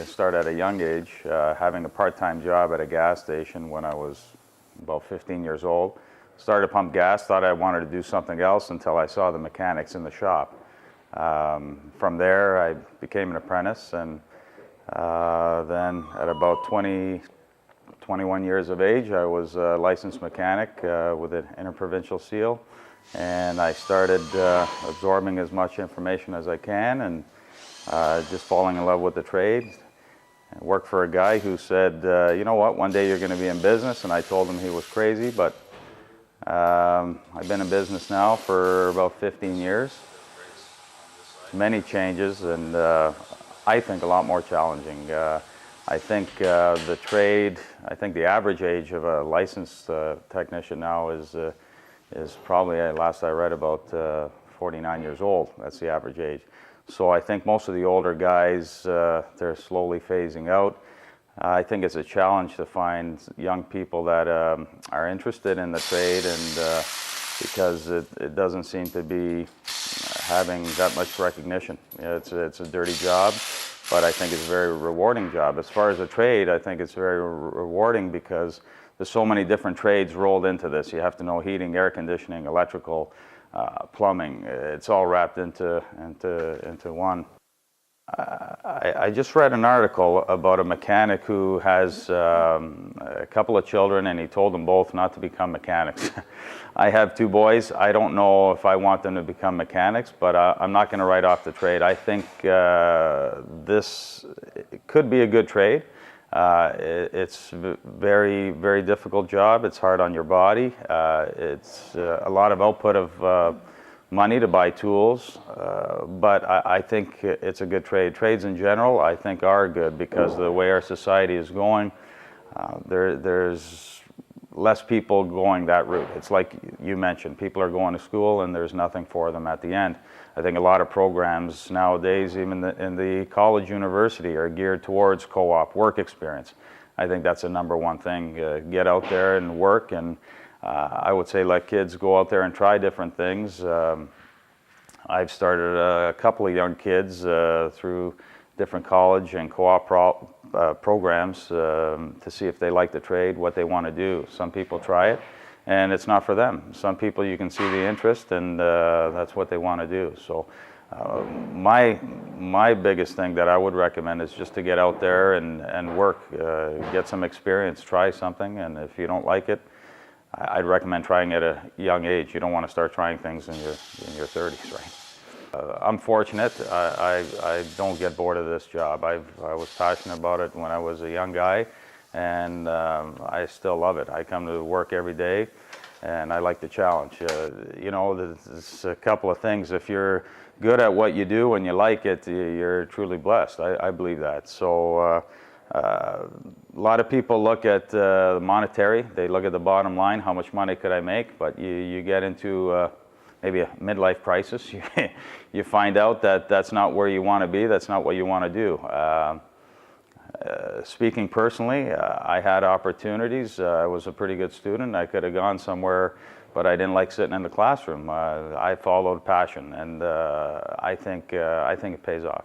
to start at a young age, having a part-time job at a gas station when I was about 15 years old. Started to pump gas, thought I wanted to do something else until I saw the mechanics in the shop. From there, I became an apprentice, and then at about 21 years of age, I was a licensed mechanic with an interprovincial seal, and I started absorbing as much information as I can and just falling in love with the trade. I worked for a guy who said, you know what, one day you're going to be in business, and I told him he was crazy, but I've been in business now for about 15 years. Many changes, and I think a lot more challenging. I think the trade, I think the average age of a licensed technician now is probably, last I read, about 49 years old. That's the average age. So I think most of the older guys, they're slowly phasing out. I think it's a challenge to find young people that are interested in the trade, and because it doesn't seem to be having that much recognition. You know, it's a dirty job, but I think it's a very rewarding job. As far as the trade, I think it's very rewarding because there's so many different trades rolled into this. You have to know heating, air conditioning, electrical, plumbing. It's all wrapped into one. I just read an article about a mechanic who has a couple of children, and he told them both not to become mechanics. I have two boys. I don't know if I want them to become mechanics, but I'm not going to write off the trade. I think this could be a good trade. It's very, very difficult job. It's hard on your body. It's a lot of output of money to buy tools, but I think it's a good trade. Trades in general, I think, are good because of the way our society is going. There's less people going that route. It's like you mentioned, people are going to school and there's nothing for them at the end. I think a lot of programs nowadays, even in the college university, are geared towards co-op work experience. I think that's the number one thing. Get out there and work, and I would say let kids go out there and try different things. I've started a couple of young kids through different college and co-op programs to see if they like the trade, what they want to do. Some people try it, and it's not for them. Some people, you can see the interest, and that's what they want to do. So my biggest thing that I would recommend is just to get out there and work, get some experience, try something, and if you don't like it, I'd recommend trying at a young age. You don't want to start trying things in your 30s, right? I'm fortunate. I don't get bored of this job. I was passionate about it when I was a young guy, and I still love it. I come to work every day, and I like the challenge. You know, there's a couple of things. If you're good at what you do and you like it, you're truly blessed. I believe that. So. A lot of people look at the monetary. They look at the bottom line, how much money could I make, but you get into maybe a midlife crisis. You find out that that's not where you want to be, that's not what you want to do. Speaking personally, I had opportunities. I was a pretty good student. I could have gone somewhere, but I didn't like sitting in the classroom. I followed passion, and I think it pays off.